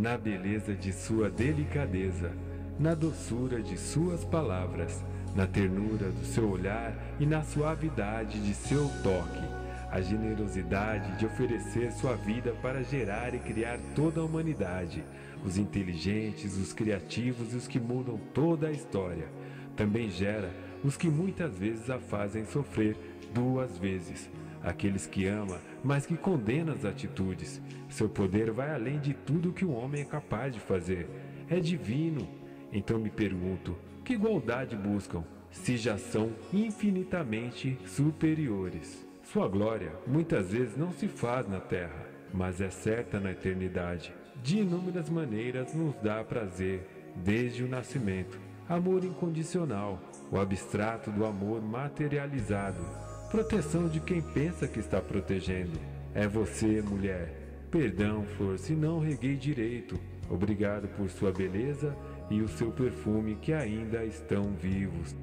na beleza de sua delicadeza, na doçura de suas palavras, na ternura do seu olhar e na suavidade de seu toque, a generosidade de oferecer sua vida para gerar e criar toda a humanidade, os inteligentes, os criativos e os que mudam toda a história. Também gera os que muitas vezes a fazem sofrer duas vezes, aqueles que ama, mas que condena as atitudes. Seu poder vai além de tudo que o homem é capaz de fazer. É divino. Então me pergunto, que igualdade buscam, se já são infinitamente superiores? Sua glória muitas vezes não se faz na terra, mas é certa na eternidade. De inúmeras maneiras nos dá prazer, desde o nascimento. Amor incondicional, o abstrato do amor materializado. Proteção de quem pensa que está protegendo. É você, mulher. Perdão, flor, se não reguei direito. Obrigado por sua beleza e o seu perfume que ainda estão vivos.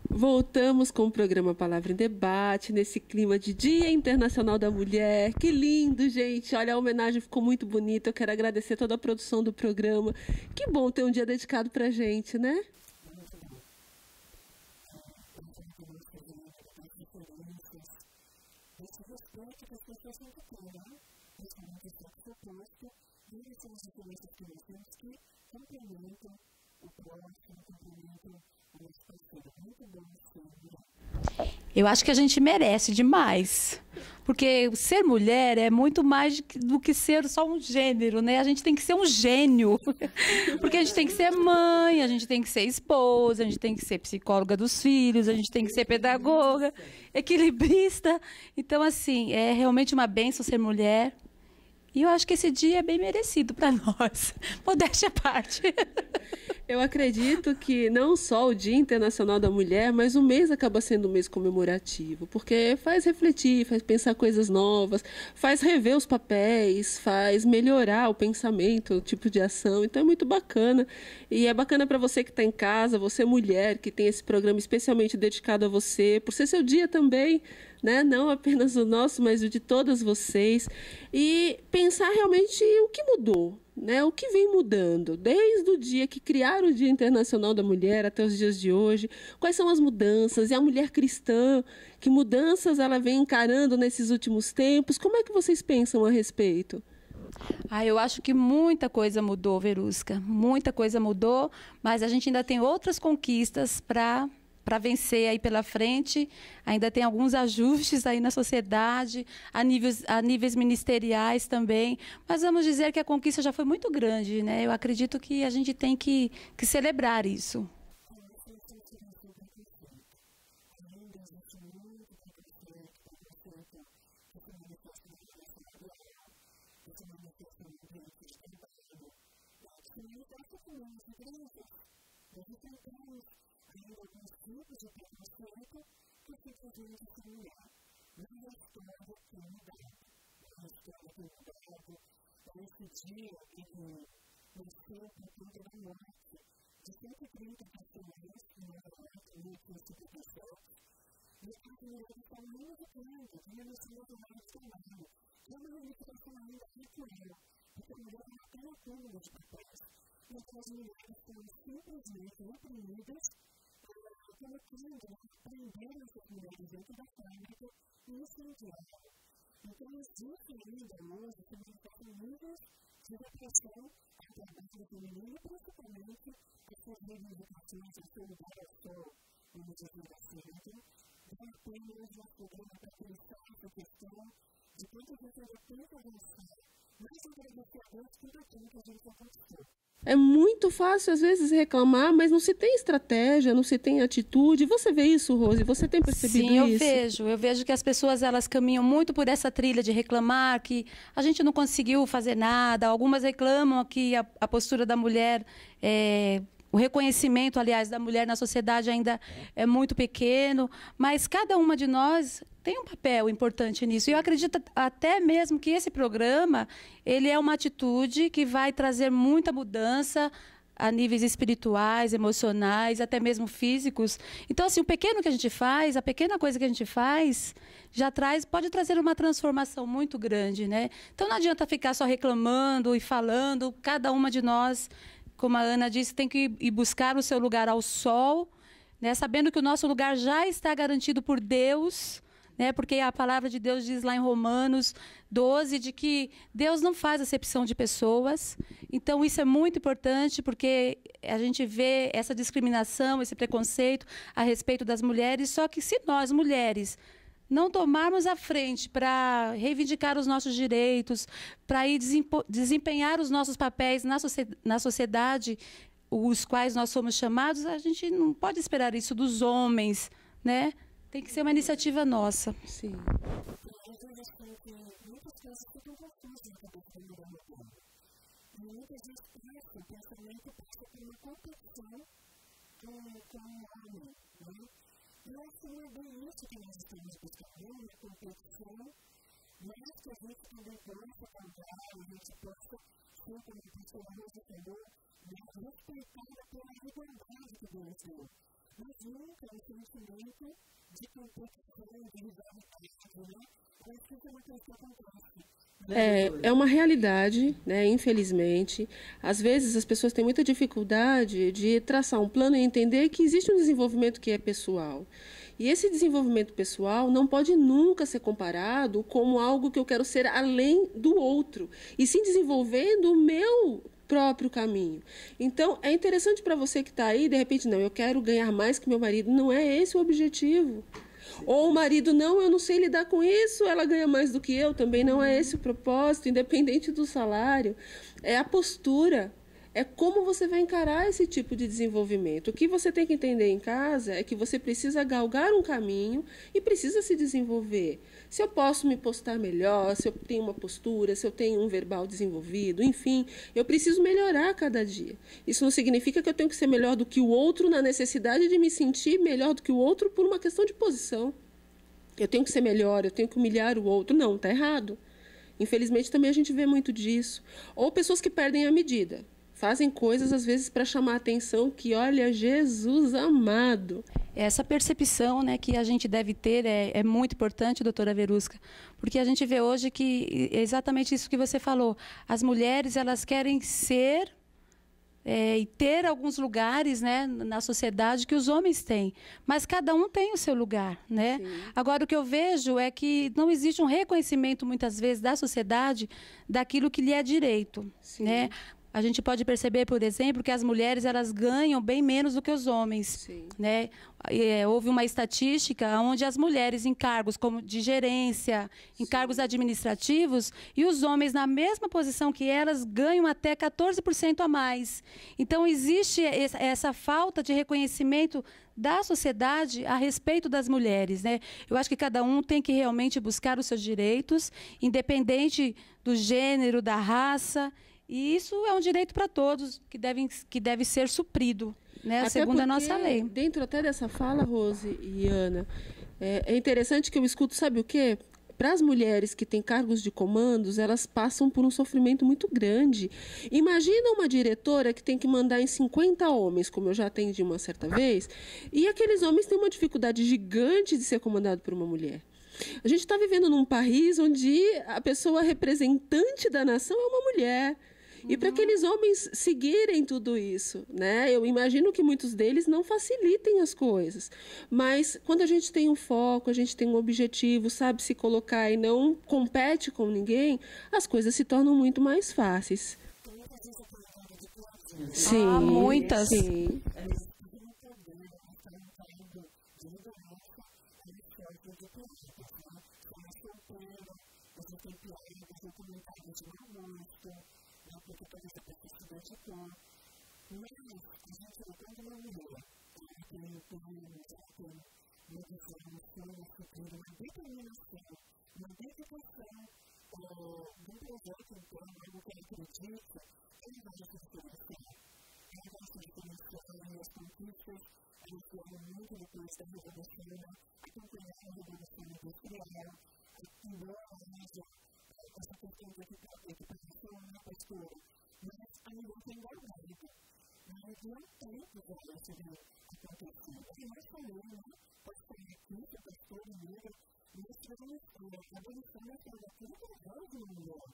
Voltamos com o programa Palavra em Debate, nesse clima de Dia Internacional da Mulher. Que lindo, gente! Olha, a homenagem ficou muito bonita. Eu quero agradecer toda a produção do programa. Que bom ter um dia dedicado pra gente, né? Eu acho que a gente merece demais, porque ser mulher é muito mais do que ser só um gênero, né? A gente tem que ser um gênio, porque a gente tem que ser mãe, a gente tem que ser esposa, a gente tem que ser psicóloga dos filhos, a gente tem que ser pedagoga, equilibrista. Então, assim, é realmente uma bênção ser mulher. E eu acho que esse dia é bem merecido para nós. Modéstia à parte. Eu acredito que não só o Dia Internacional da Mulher, mas o mês acaba sendo um mês comemorativo, porque faz refletir, faz pensar coisas novas, faz rever os papéis, faz melhorar o pensamento, o tipo de ação. Então é muito bacana. E é bacana para você que está em casa, você mulher, que tem esse programa especialmente dedicado a você, por ser seu dia também, né? Não apenas o nosso, mas o de todas vocês. E pensar realmente o que mudou, né? O que vem mudando desde o dia que criaram o Dia Internacional da Mulher até os dias de hoje. Quais são as mudanças? E a mulher cristã, que mudanças ela vem encarando nesses últimos tempos? Como é que vocês pensam a respeito? Eu acho que muita coisa mudou, Verusca. Muita coisa mudou, mas a gente ainda tem outras conquistas para vencer aí pela frente. Ainda tem alguns ajustes aí na sociedade, a níveis ministeriais também, mas vamos dizer que a conquista já foi muito grande, né? Eu acredito que a gente tem que celebrar isso. É muito fácil, às vezes, reclamar, mas não se tem estratégia, não se tem atitude. Você vê isso, Rose? Você tem percebido isso? Sim, eu vejo que as pessoas elas caminham muito por essa trilha de reclamar, que a gente não conseguiu fazer nada. Algumas reclamam que a postura da mulher o reconhecimento, aliás, da mulher na sociedade ainda é muito pequeno, mas cada uma de nós tem um papel importante nisso. E eu acredito até mesmo que esse programa, ele é uma atitude que vai trazer muita mudança a níveis espirituais, emocionais, até mesmo físicos. Então, assim, o pequeno que a gente faz, a pequena coisa que a gente faz, pode trazer uma transformação muito grande, né? Então, não adianta ficar só reclamando e falando. Cada uma de nós, como a Ana disse, tem que ir buscar o seu lugar ao sol, né? Sabendo que o nosso lugar já está garantido por Deus, né? Porque a palavra de Deus diz lá em Romanos 12 de que Deus não faz acepção de pessoas. Então, isso é muito importante, porque a gente vê essa discriminação, esse preconceito a respeito das mulheres. Só que se nós, mulheres, não tomarmos a frente para reivindicar os nossos direitos, para ir desempenhar os nossos papéis na sociedade, os quais nós somos chamados, a gente não pode esperar isso dos homens, né? Tem que ser uma iniciativa nossa. Sim. Muitas coisas ficam confusas na cabeça da mulher moderna. E muitas vezes o pensamento passa por uma competição com o homem, né? E eu acho que não é bem isso que nós estamos buscando, uma competição, mas que a gente também possa cantar, a gente possa, sim, como a pessoa Rosa falou, respeitada pela liberdade que Deus deu. Mas nunca o sentimento de competição, de rivalidade, né? Eu acho que isso é uma coisa que acontece. É uma realidade, né? Infelizmente. Às vezes as pessoas têm muita dificuldade de traçar um plano e entender que existe um desenvolvimento que é pessoal. E esse desenvolvimento pessoal não pode nunca ser comparado como algo que eu quero ser além do outro, e sim desenvolvendo o meu próprio caminho. Então, é interessante para você que está aí, de repente, não, eu quero ganhar mais que meu marido. Não é esse o objetivo. Ou o marido, não, eu não sei lidar com isso, ela ganha mais do que eu, também não é esse o propósito, independente do salário. É a postura, é como você vai encarar esse tipo de desenvolvimento. O que você tem que entender em casa é que você precisa galgar um caminho e precisa se desenvolver. Se eu posso me postar melhor, se eu tenho uma postura, se eu tenho um verbal desenvolvido, enfim, eu preciso melhorar a cada dia. Isso não significa que eu tenho que ser melhor do que o outro na necessidade de me sentir melhor do que o outro por uma questão de posição. Eu tenho que ser melhor, eu tenho que humilhar o outro. Não, está errado. Infelizmente, também a gente vê muito disso. Ou pessoas que perdem a medida. Fazem coisas, às vezes, para chamar a atenção que, olha, Jesus amado. Essa percepção, né, que a gente deve ter é muito importante, doutora Verusca, porque a gente vê hoje que é exatamente isso que você falou. As mulheres, elas querem ser e ter alguns lugares, né, na sociedade que os homens têm, mas cada um tem o seu lugar, né? Sim. Agora, o que eu vejo é que não existe um reconhecimento, muitas vezes, da sociedade daquilo que lhe é direito, sim, né? A gente pode perceber, por exemplo, que as mulheres elas ganham bem menos do que os homens, sim, né? Houve uma estatística onde as mulheres em cargos como de gerência, em sim, cargos administrativos, e os homens na mesma posição que elas ganham até 14% a mais. Então, existe essa falta de reconhecimento da sociedade a respeito das mulheres, né? Eu acho que cada um tem que realmente buscar os seus direitos, independente do gênero, da raça. E isso é um direito para todos, que deve ser suprido, né, segundo a nossa lei. Dentro até dessa fala, Rose e Ana, é interessante que eu escuto, sabe o quê? Para as mulheres que têm cargos de comandos, elas passam por um sofrimento muito grande. Imagina uma diretora que tem que mandar em 50 homens, como eu já atendi uma certa vez, e aqueles homens têm uma dificuldade gigante de ser comandado por uma mulher. A gente está vivendo num país onde a pessoa representante da nação é uma mulher. E para aqueles homens seguirem tudo isso, né? Eu imagino que muitos deles não facilitem as coisas. Mas quando a gente tem um foco, a gente tem um objetivo, sabe se colocar e não compete com ninguém, as coisas se tornam muito mais fáceis. Sim, muitas. Sim. Porque toda essa perspectiva de cor, mas a gente não tem uma mulher, tem uma determinação, uma determinação, uma dedicação de um projeto, então, algo que ela acredita, ela vai se diferenciar. Ela vai se diferenciar nas conquistas, elas vieram muito depois da Revolução, acompanhar a Revolução Industrial, embora haja essa questão de equiparação na postura, mas a mulher tem igualdade. mas não tem que falar sobre acontecer. É mais comum, né? Pode ser aqui, que a pastora negra, nós tivemos a abolição da escravatura por voz de uma mulher,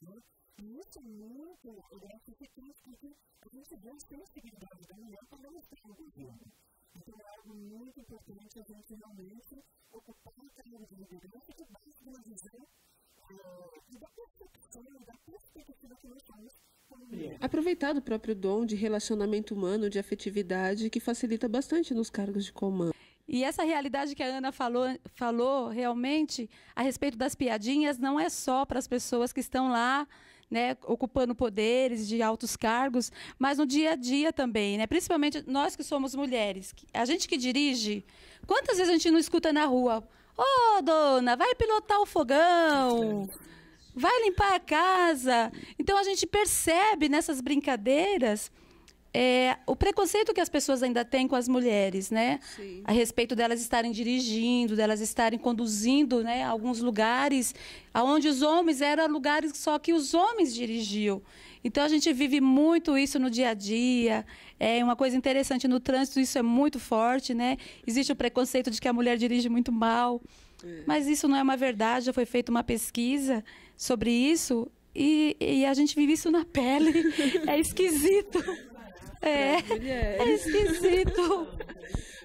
né? E isso é muito gratificante, porque a gente vê a sensibilidade da mulher quando ela está no governo. Então é algo muito importante a gente realmente ocupar o terreno de liderança que basta uma visão da percepção, da perspectiva que nós temos como mulher. Aproveitar o próprio dom de relacionamento humano, de afetividade, que facilita bastante nos cargos de comando. E essa realidade que a Ana falou realmente a respeito das piadinhas não é só para as pessoas que estão lá, né, ocupando poderes de altos cargos, mas no dia a dia também, né? Principalmente nós que somos mulheres. A gente que dirige, quantas vezes a gente não escuta na rua: "Ô, dona, vai pilotar o fogão, vai limpar a casa". Então a gente percebe nessas brincadeiras o preconceito que as pessoas ainda têm com as mulheres, né? Sim. A respeito delas estarem dirigindo, delas estarem conduzindo, né, alguns lugares onde os homens eram lugares só que os homens dirigiam. Então a gente vive muito isso no dia a dia. É uma coisa interessante no trânsito, isso é muito forte, né? Existe o preconceito de que a mulher dirige muito mal, mas isso não é uma verdade. Já foi feita uma pesquisa sobre isso e a gente vive isso na pele. É esquisito. É esquisito.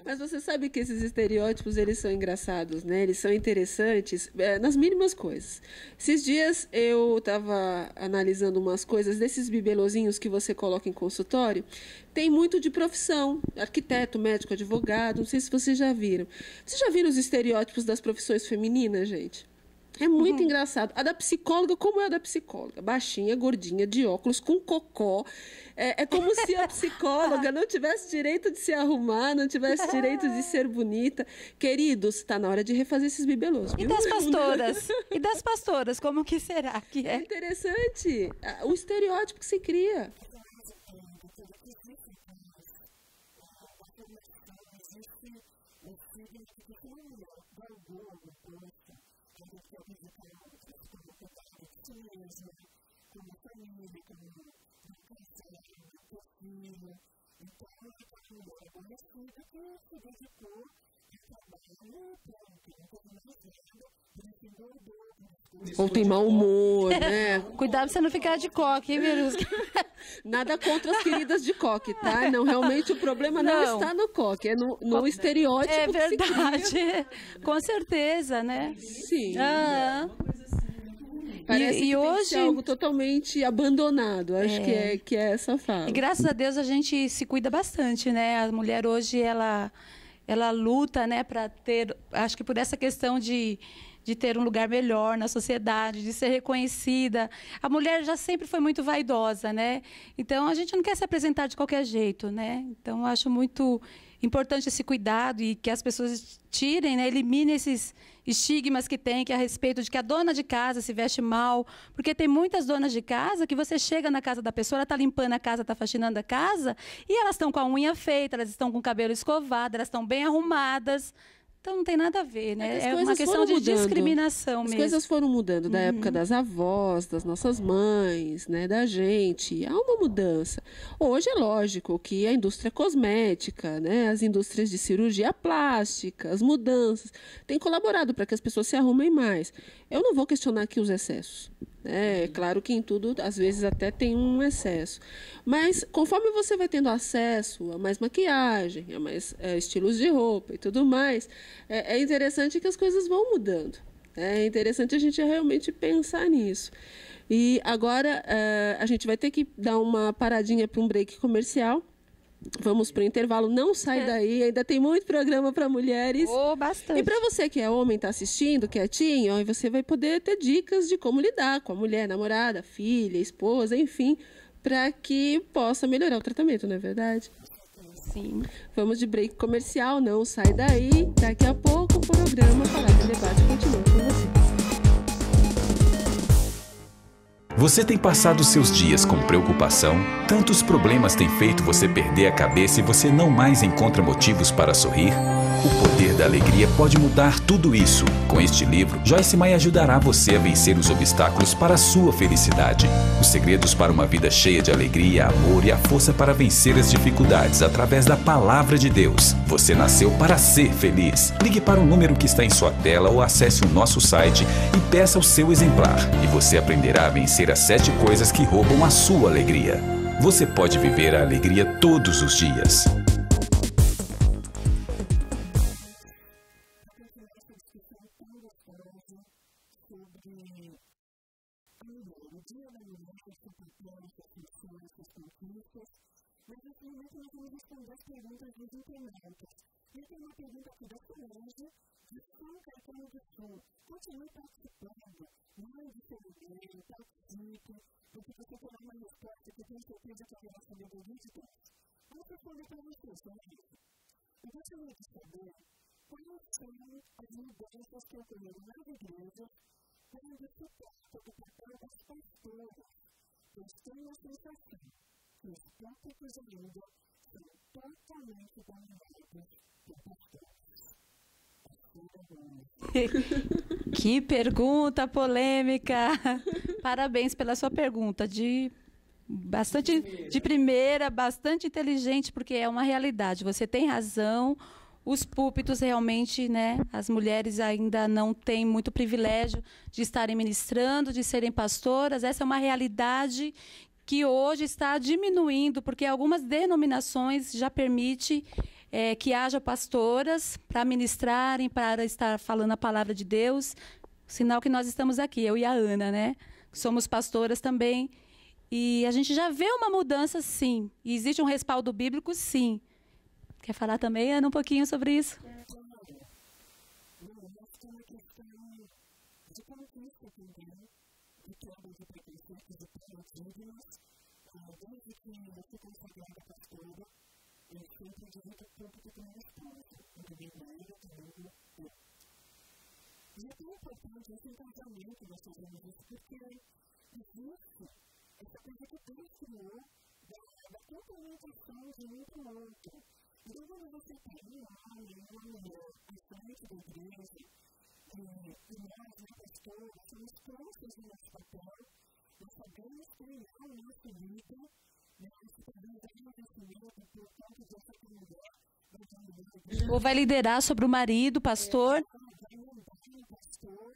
Mas você sabe que esses estereótipos, eles são engraçados, né? Eles são interessantes nas mínimas coisas. Esses dias eu estava analisando umas coisas desses bibelozinhos que você coloca em consultório. Tem muito de profissão, arquiteto, médico, advogado, não sei se vocês já viram. Vocês já viram os estereótipos das profissões femininas, gente? É muito engraçado. A da psicóloga, como é a da psicóloga? Baixinha, gordinha, de óculos, com cocó. É como se a psicóloga não tivesse direito de se arrumar, não tivesse direito de ser bonita. Queridos, está na hora de refazer esses bibelôs. E das pastoras? E das pastoras, como que será que é? É interessante. O estereótipo que se cria. Como família, como filho. Então, a mulher conhecida que se dedicou a trabalho pronto, não tem mais nada, ele engordou. Ou tem mau humor, né? Cuidado pra você não ficar de coque, hein, Verusca? Nada contra as queridas de coque, tá? Não, realmente o problema não está no coque, é no estereótipo. É verdade, que se cria. Com certeza, né? Sim. Parece que hoje é algo totalmente abandonado, acho que é essa fala. E graças a Deus a gente se cuida bastante, né? A mulher hoje ela luta, né, para ter, acho que por essa questão de ter um lugar melhor na sociedade, de ser reconhecida. A mulher já sempre foi muito vaidosa, né? Então a gente não quer se apresentar de qualquer jeito, né? Então eu acho muito importante esse cuidado e que as pessoas tirem, né, eliminem esses estigmas que tem, que é a respeito de que a dona de casa se veste mal, porque tem muitas donas de casa que você chega na casa da pessoa, ela está limpando a casa, está faxinando a casa, e elas estão com a unha feita, elas estão com o cabelo escovado, elas estão bem arrumadas. Então não tem nada a ver, né? É uma questão de discriminação mesmo. As coisas foram mudando da época das avós, das nossas mães, né, da gente. Há uma mudança. Hoje é lógico que a indústria cosmética, né, as indústrias de cirurgia plástica, as mudanças, têm colaborado para que as pessoas se arrumem mais. Eu não vou questionar aqui os excessos. É claro que em tudo, às vezes, até tem um excesso. Mas, conforme você vai tendo acesso a mais maquiagem, a mais estilos de roupa e tudo mais, é interessante que as coisas vão mudando. É interessante a gente realmente pensar nisso. E agora, a gente vai ter que dar uma paradinha para um break comercial. Vamos para o intervalo, não sai daí, ainda tem muito programa para mulheres. Bastante. E para você que é homem, está assistindo, quietinho, ó, você vai poder ter dicas de como lidar com a mulher, namorada, filha, esposa, enfim, para que possa melhorar o tratamento, não é verdade? Sim. Vamos de break comercial, não sai daí. Daqui a pouco o programa Palavra de Debate continua com você. Você tem passado seus dias com preocupação? Tantos problemas têm feito você perder a cabeça e você não mais encontra motivos para sorrir? O poder da alegria pode mudar tudo isso. Com este livro, Joyce Meyer ajudará você a vencer os obstáculos para a sua felicidade. Os segredos para uma vida cheia de alegria, amor e a força para vencer as dificuldades através da palavra de Deus. Você nasceu para ser feliz. Ligue para o número que está em sua tela ou acesse o nosso site e peça o seu exemplar. E você aprenderá a vencer as 7 coisas que roubam a sua alegria. Você pode viver a alegria todos os dias. Mas nesse momento nós vamos responder as perguntas dos internautas. Eu tenho uma pergunta aqui da Solange, de São Caetano do Sul. Continue participando, mande seu e-mail, participe, porque você terá uma resposta que eu tenho certeza que vai receber do vídeo. Vamos responder para você, Solange. Eu gostaria de saber quais são as mudanças que ocorreram nas igrejas quando se trata do papel das pastoras. Eu tenho a sensação que os tópicos ainda são totalmente dominados por pastores. Que pergunta polêmica! Parabéns pela sua pergunta, de primeira, bastante inteligente, porque é uma realidade. Você tem razão. Os púlpitos realmente, né, as mulheres ainda não têm muito privilégio de estarem ministrando, de serem pastoras. Essa é uma realidade que hoje está diminuindo, porque algumas denominações já permitem que haja pastoras para ministrarem, para estar falando a palavra de Deus. Sinal que nós estamos aqui, eu e a Ana, né? Somos pastoras também. E a gente já vê uma mudança, sim. E existe um respaldo bíblico, sim. Quer falar também, Ana, um pouquinho sobre isso? Desde que eu fui consagrada pastora, eu sempre digo que o público tem uma esposa, muito bem velha, também. E é tão importante esse engajamento das famílias, porque existe essa coisa que Deus criou da complementação de um para o outro. Então, quando você tem um homem e uma mulher à frente da igreja, e nós, na pastora, somos conscientes do nosso papel, nós sabemos treinar o nosso líder, nós sabemos dar um investimento por conta dessa comunidade. Ou vai liderar sobre o marido, pastor? Vai mandar no pastor.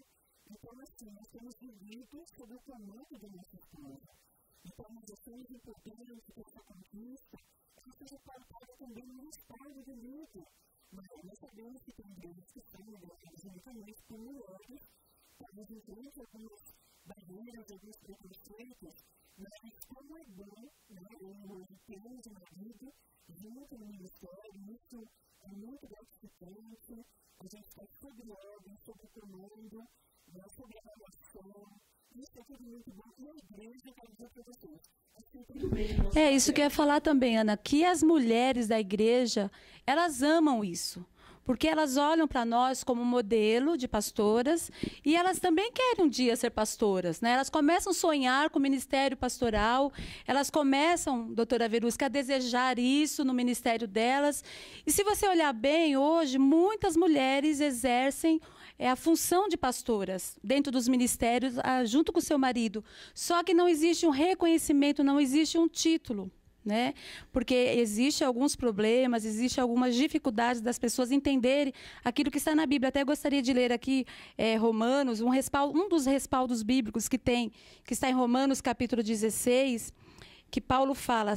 Então, assim, nós temos vivido sob o comando da nossa esposa. Então, nós estamos importantes dessa conquista, ela seja pautada também no respaldo do líder. Mas nós sabemos que tem igrejas que são lideradas unicamente por mulheres, talvez enfrente algumas barreiras, alguns preconceitos, mas como é bom, né, hoje temos um marido junto no ministério, isso é muito gratificante, a gente está sob ordem, sob comando, sob avaliação, isso é tudo muito bom, e a igreja vai dizer para vocês. É isso que eu ia falar também, Ana, que as mulheres da igreja, elas amam isso. Porque elas olham para nós como modelo de pastoras e elas também querem um dia ser pastoras, né? Elas começam a sonhar com o ministério pastoral, elas começam, doutora Verusca, a desejar isso no ministério delas. E se você olhar bem, hoje, muitas mulheres exercem a função de pastoras dentro dos ministérios, junto com o seu marido. Só que não existe um reconhecimento, não existe um título. Né? Porque existem alguns problemas, existem algumas dificuldades das pessoas entenderem aquilo que está na Bíblia. Até gostaria de ler aqui Romanos, um dos respaldos bíblicos que está em Romanos capítulo 16, que Paulo fala,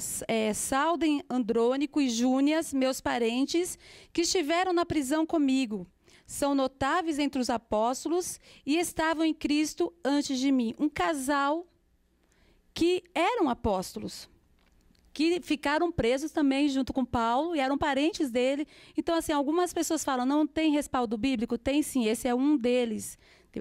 saudem Andrônico e Júnias, meus parentes, que estiveram na prisão comigo. São notáveis entre os apóstolos e estavam em Cristo antes de mim. Um casal que eram apóstolos, que ficaram presos também junto com Paulo e eram parentes dele. Então, assim, algumas pessoas falam, não tem respaldo bíblico? Tem sim, esse é um deles.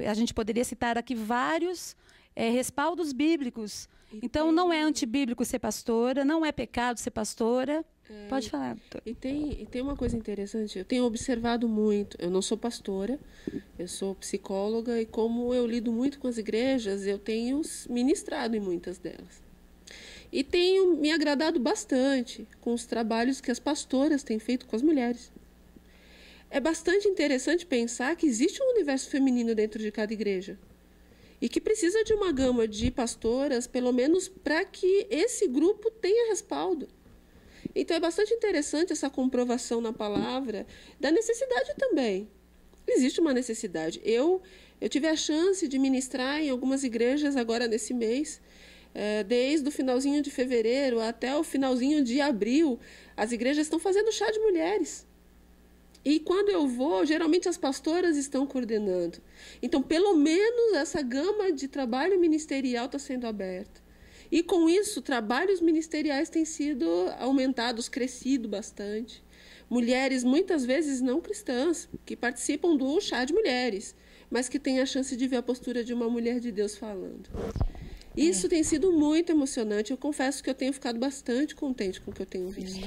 A gente poderia citar aqui vários respaldos bíblicos. Então, não é antibíblico ser pastora, não é pecado ser pastora. Pode falar. E tem uma coisa interessante, eu tenho observado muito, eu não sou pastora, eu sou psicóloga, e como eu lido muito com as igrejas, eu tenho ministrado em muitas delas. E tenho me agradado bastante com os trabalhos que as pastoras têm feito com as mulheres. é bastante interessante pensar que existe um universo feminino dentro de cada igreja. E que precisa de uma gama de pastoras, pelo menos para que esse grupo tenha respaldo. Então, é bastante interessante essa comprovação na palavra da necessidade também. Existe uma necessidade. Eu tive a chance de ministrar em algumas igrejas agora nesse mês, desde o finalzinho de fevereiro até o finalzinho de abril, as igrejas estão fazendo chá de mulheres. E quando eu vou, geralmente as pastoras estão coordenando. Então, pelo menos essa gama de trabalho ministerial está sendo aberta. E com isso, trabalhos ministeriais têm sido aumentados, crescido bastante. Mulheres, muitas vezes não cristãs, que participam do chá de mulheres, mas que têm a chance de ver a postura de uma mulher de Deus falando. Isso tem sido muito emocionante. Eu confesso que eu tenho ficado bastante contente com o que eu tenho visto.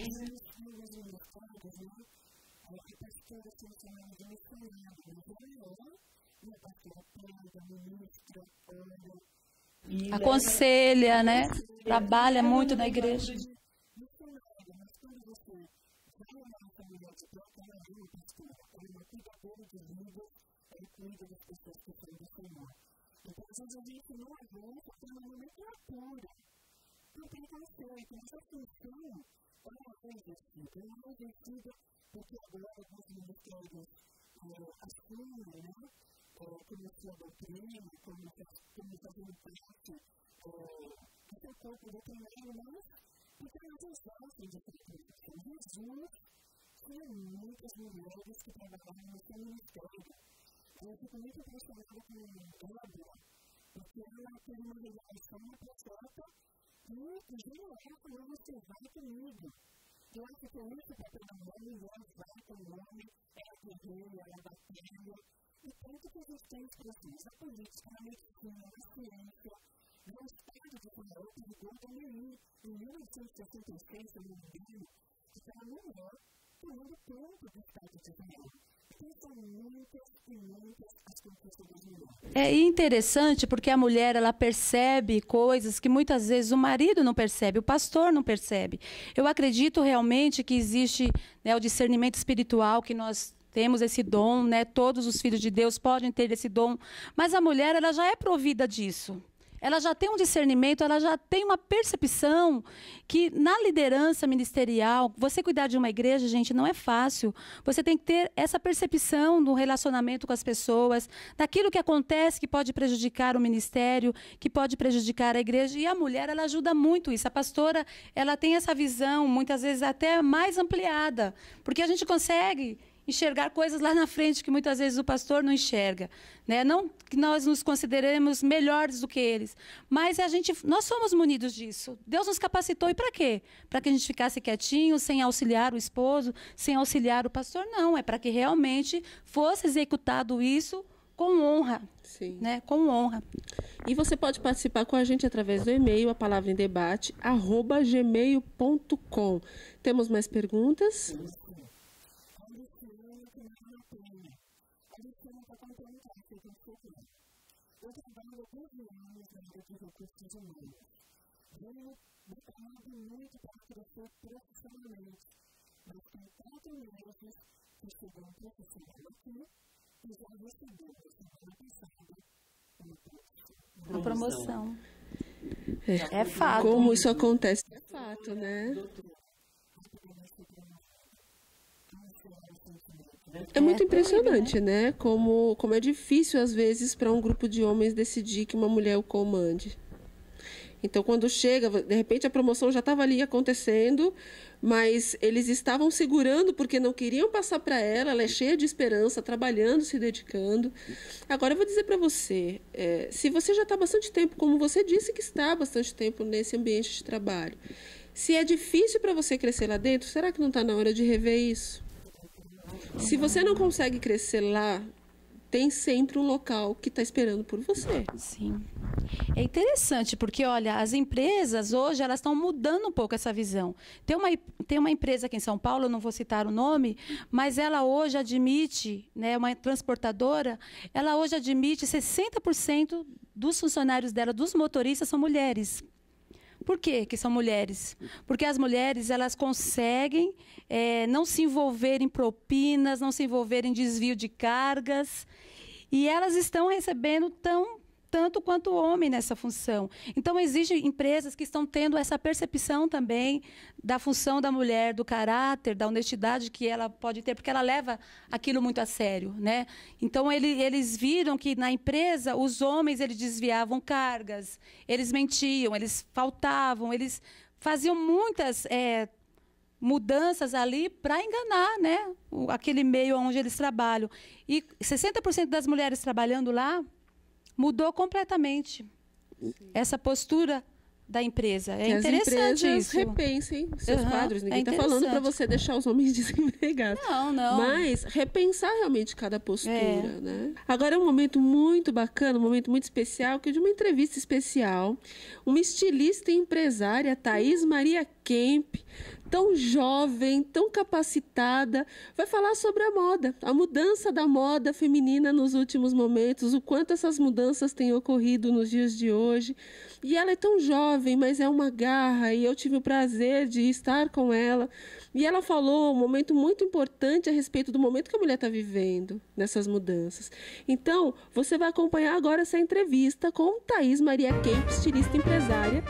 Aconselha, né? Trabalha muito na igreja. Então, às vezes a gente não aguenta ter uma nomenclatura do preconceito. Essa função é uma exercida porque agora alguns ministérios assumem, né? Como sua doutrina, como fazendo parte do seu corpo doutrinário, mas porque elas exercem de preconceito. Jesus tinha muitas mulheres que trabalhavam no seu ministério. Eu fico muito impressionada com Débora, porque ela teve uma revelação na profeta e Jeruel falou: você vai comigo. Eu acho que é isso para ter uma mulher, vai com o homem, ela guerreira, ela batalha. E tanto que a gente tem expressões na política, na medicina, na ciência, no Estado de Israel, que ligou também em 1966, se não me engano, que estava melhor tomando conta do Estado de Israel. É interessante porque a mulher ela percebe coisas que muitas vezes o marido não percebe, o pastor não percebe. Eu acredito realmente que existe, né, o discernimento espiritual, que nós temos esse dom, né? Todos os filhos de Deus podem ter esse dom, mas a mulher ela já é provida disso. Ela já tem um discernimento, ela já tem uma percepção que na liderança ministerial, você cuidar de uma igreja, gente, não é fácil. Você tem que ter essa percepção no relacionamento com as pessoas, daquilo que acontece que pode prejudicar o ministério, que pode prejudicar a igreja. E a mulher, ela ajuda muito isso. A pastora, ela tem essa visão, muitas vezes até mais ampliada, porque a gente consegue enxergar coisas lá na frente que muitas vezes o pastor não enxerga, né? Não que nós nos consideremos melhores do que eles, mas nós somos munidos disso. Deus nos capacitou e para quê? Para que a gente ficasse quietinho, sem auxiliar o esposo, sem auxiliar o pastor? Não, é para que realmente fosse executado isso com honra. Sim. Né? Com honra. E você pode participar com a gente através do e-mail, a palavra em debate, @gmail.com. Temos mais perguntas? Eu trabalho há 12 anos na área de recursos humanos. Venho batalhando muito para crescer profissionalmente, mas tem 4 meses que estou um profissional aqui e já recebi na semana passada uma promoção. É fato. Como isso acontece? É fato, né? É muito impressionante, né? Como é difícil, às vezes, para um grupo de homens decidir que uma mulher o comande. Então, quando chega, de repente a promoção já estava ali acontecendo, mas eles estavam segurando porque não queriam passar para ela. Ela é cheia de esperança, trabalhando, se dedicando. Agora, eu vou dizer para você, se você já está há bastante tempo, como você disse que está há bastante tempo nesse ambiente de trabalho, se é difícil para você crescer lá dentro, será que não está na hora de rever isso? Se você não consegue crescer lá, tem sempre um local que está esperando por você. Sim. É interessante, porque, olha, as empresas hoje, elas estão mudando um pouco essa visão. Tem uma empresa aqui em São Paulo, eu não vou citar o nome, mas ela hoje admite, né, uma transportadora, ela hoje admite 60% dos funcionários dela, dos motoristas, são mulheres. Por quê que são mulheres? Porque as mulheres, elas conseguem não se envolver em propinas, não se envolver em desvio de cargas, e elas estão recebendo tanto quanto o homem nessa função. Então, existem empresas que estão tendo essa percepção também da função da mulher, do caráter, da honestidade que ela pode ter, porque ela leva aquilo muito a sério, né? Então, eles viram que na empresa os homens eles desviavam cargas, eles mentiam, eles faltavam, eles faziam muitas mudanças ali para enganar, né? Aquele meio onde eles trabalham. E 60% das mulheres trabalhando lá mudou completamente essa postura da empresa. É interessante isso. Repensem seus quadros. Ninguém está falando para você deixar os homens desempregados. Não. Mas repensar realmente cada postura, né? Agora é um momento muito bacana, um momento muito especial, que é de uma entrevista especial. Uma estilista e empresária, Thaís Maria Kemp, tão jovem, tão capacitada, vai falar sobre a moda, a mudança da moda feminina nos últimos momentos, o quanto essas mudanças têm ocorrido nos dias de hoje. E ela é tão jovem, mas é uma garra, e eu tive o prazer de estar com ela. E ela falou um momento muito importante a respeito do momento que a mulher está vivendo nessas mudanças. Então, você vai acompanhar agora essa entrevista com Thaís Maria Kemp, estilista e empresária.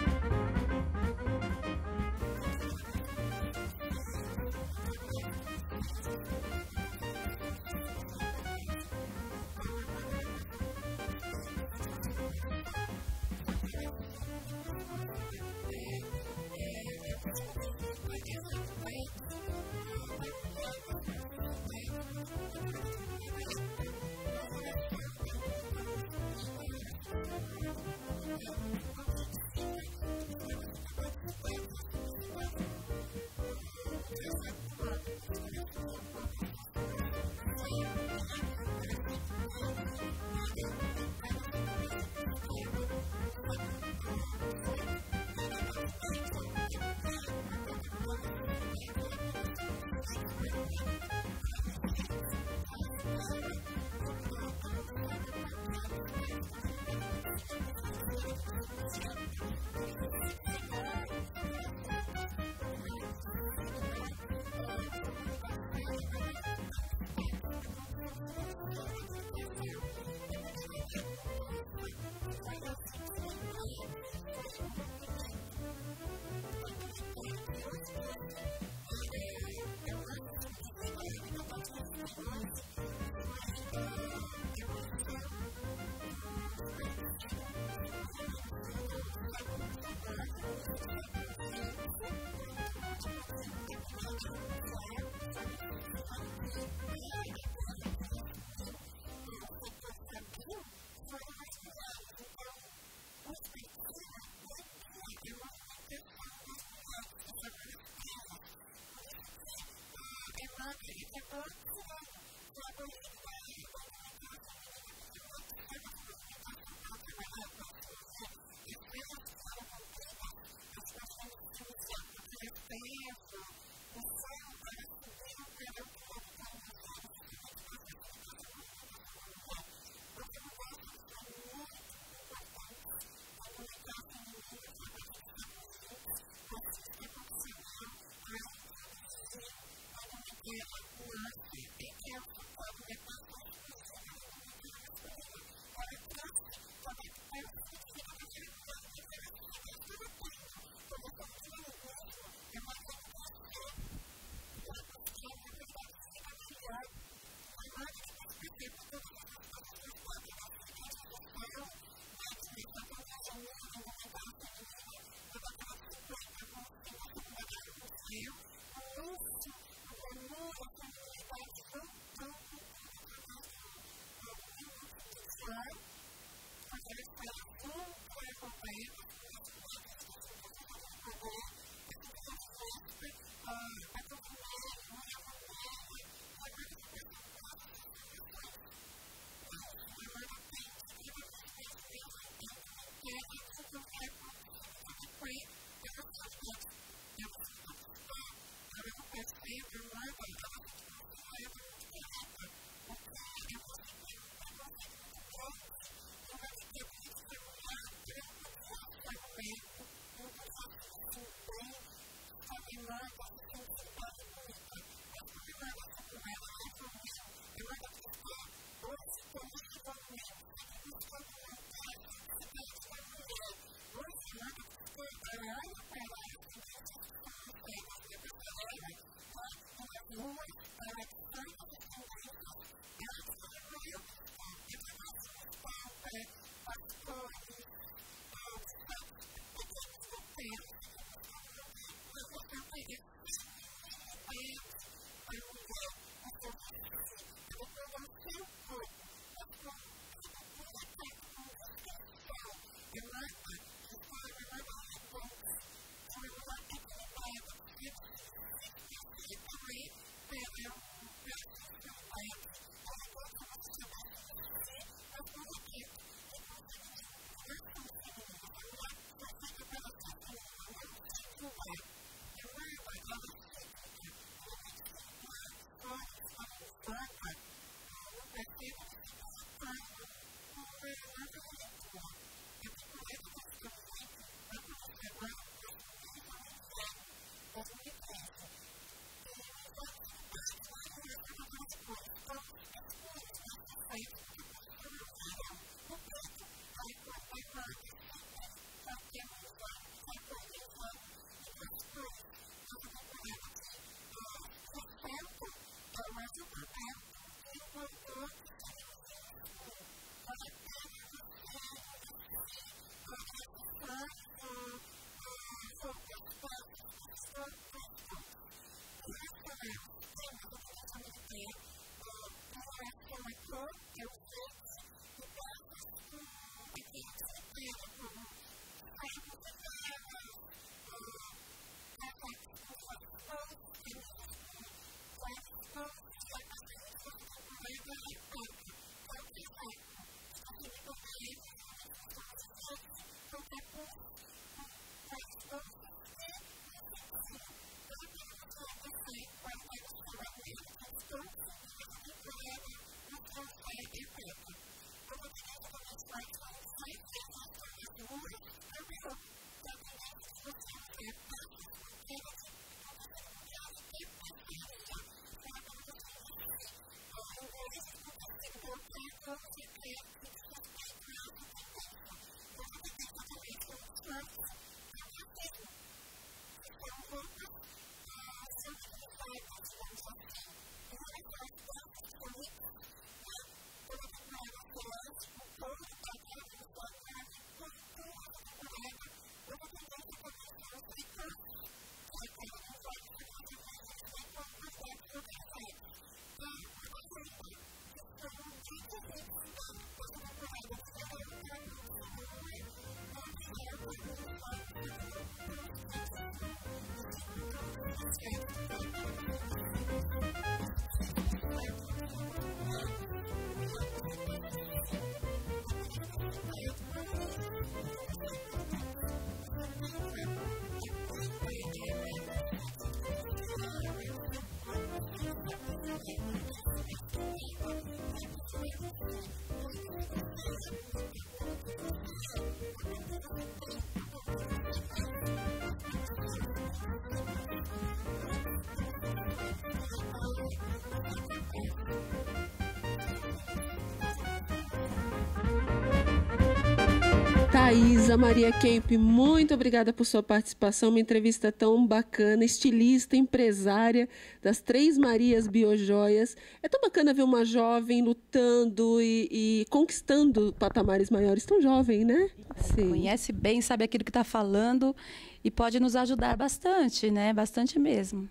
Thaisa Maria Kemp, muito obrigada por sua participação, uma entrevista tão bacana, estilista, empresária das Três Marias Biojoias. É tão bacana ver uma jovem lutando e conquistando patamares maiores, tão jovem, né? Sim. Conhece bem, sabe aquilo que está falando e pode nos ajudar bastante, né? Bastante mesmo.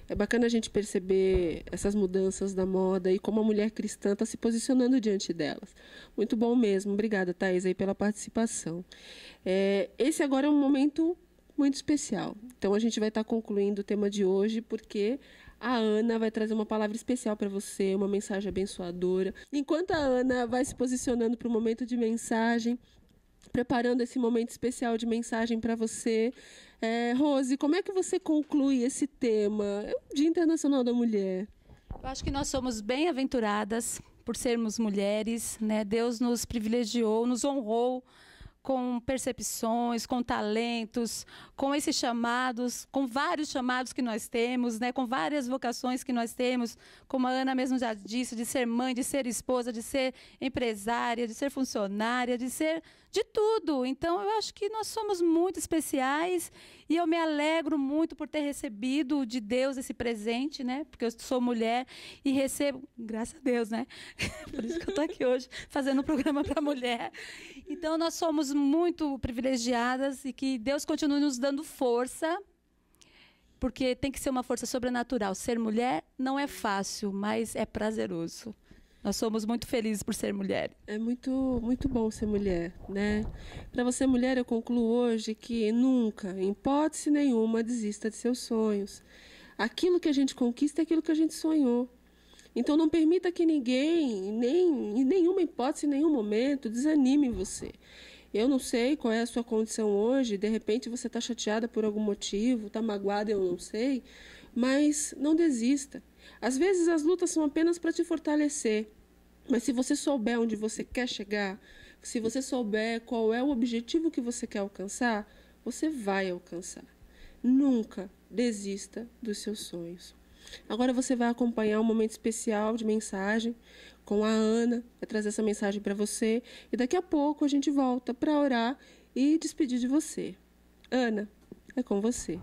É bacana a gente perceber essas mudanças da moda e como a mulher cristã está se posicionando diante delas. Muito bom mesmo. Obrigada, Thaís, aí pela participação. Esse agora é um momento muito especial. Então, a gente vai estar concluindo o tema de hoje, porque a Ana vai trazer uma palavra especial para você, uma mensagem abençoadora. Enquanto a Ana vai se posicionando para o momento de mensagem, preparando esse momento especial de mensagem para você, Rose, como é que você conclui esse tema? É o Dia Internacional da Mulher. Eu acho que nós somos bem-aventuradas por sermos mulheres, né? Deus nos privilegiou, nos honrou com percepções, com talentos, com esses chamados, com vários chamados que nós temos, né? Com várias vocações que nós temos, como a Ana mesmo já disse, de ser mãe, de ser esposa, de ser empresária, de ser funcionária, de ser de tudo. Então, eu acho que nós somos muito especiais E eu me alegro muito por ter recebido de Deus esse presente, né? Porque eu sou mulher e recebo, graças a Deus, né? Por isso que eu estou aqui hoje, fazendo um programa para mulher. Então, nós somos muito privilegiadas e que Deus continue nos dando força, porque tem que ser uma força sobrenatural. Ser mulher não é fácil, mas é prazeroso. Nós somos muito felizes por ser mulher. É muito bom ser mulher, né? Para você mulher, eu concluo hoje que nunca, em hipótese nenhuma, desista de seus sonhos. Aquilo que a gente conquista é aquilo que a gente sonhou. Então não permita que ninguém, nem em nenhuma hipótese, em nenhum momento, desanime você. Eu não sei qual é a sua condição hoje, de repente você está chateada por algum motivo, está magoada, eu não sei, mas não desista. Às vezes as lutas são apenas para te fortalecer. Mas se você souber onde você quer chegar, se você souber qual é o objetivo que você quer alcançar, você vai alcançar. Nunca desista dos seus sonhos. Agora você vai acompanhar um momento especial de mensagem com a Ana, vai trazer essa mensagem para você. E daqui a pouco a gente volta para orar e despedir de você. Ana, é com você.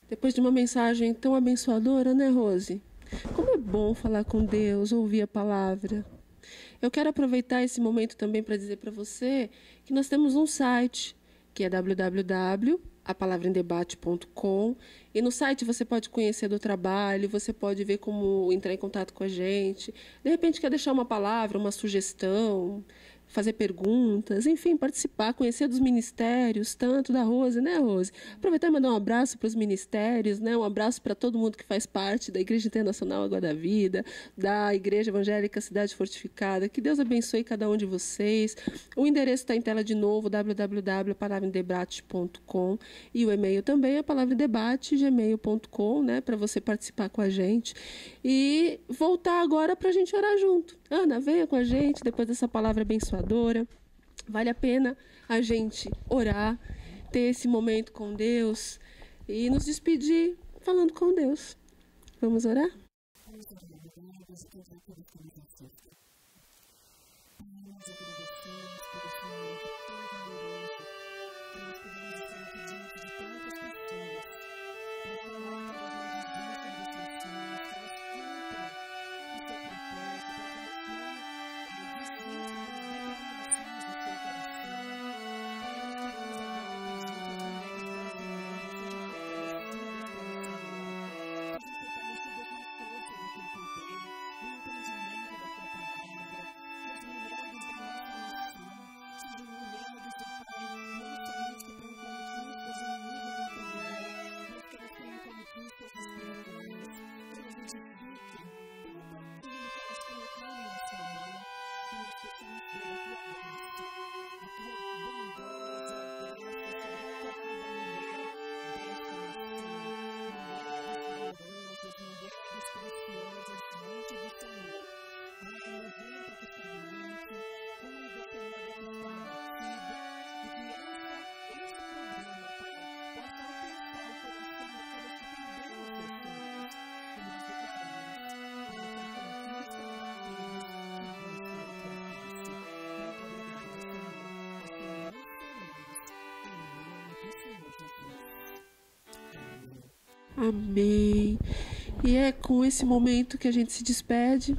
Depois de uma mensagem tão abençoadora, né, Rose? Como é bom falar com Deus, ouvir a palavra. Eu quero aproveitar esse momento também para dizer para você que nós temos um site, que é www.apalavraemdebate.com, e no site você pode conhecer do trabalho, você pode ver como entrar em contato com a gente. De repente quer deixar uma palavra, uma sugestão, fazer perguntas, enfim, participar, conhecer dos ministérios, tanto da Rose, né, Rose? Aproveitar e mandar um abraço para os ministérios, né? Um abraço para todo mundo que faz parte da Igreja Internacional Água da Vida, da Igreja Evangélica Cidade Fortificada. Que Deus abençoe cada um de vocês. O endereço está em tela de novo, www.palavradebate.com, e o e-mail também é palavradebate@gmail.com, né, para você participar com a gente. E voltar agora para a gente orar junto. Ana, venha com a gente depois dessa palavra abençoadora. Vale a pena a gente orar, ter esse momento com Deus e nos despedir falando com Deus. Vamos orar? Amém. E é com esse momento que a gente se despede.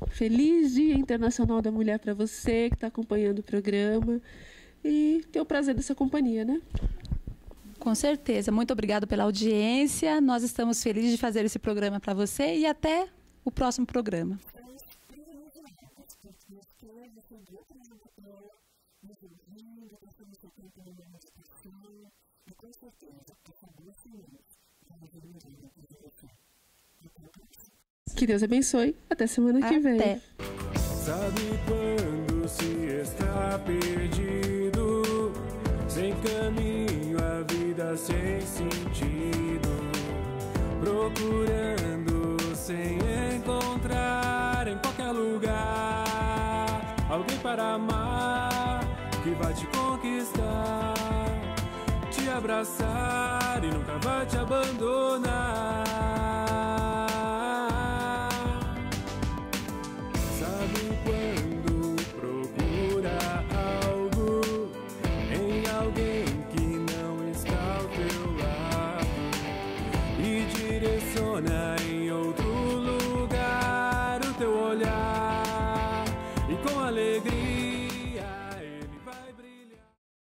Feliz Dia Internacional da Mulher para você que está acompanhando o programa e ter o prazer dessa companhia, né? Com certeza. Muito obrigada pela audiência. Nós estamos felizes de fazer esse programa para você e até o próximo programa. Que Deus abençoe. Até semana que vem. Até. Sabe quando se está perdido, sem caminho, a vida sem sentido, procurando sem encontrar em qualquer lugar alguém para amar, que vai te conquistar, te abraçar e nunca vai te abandonar. Direciona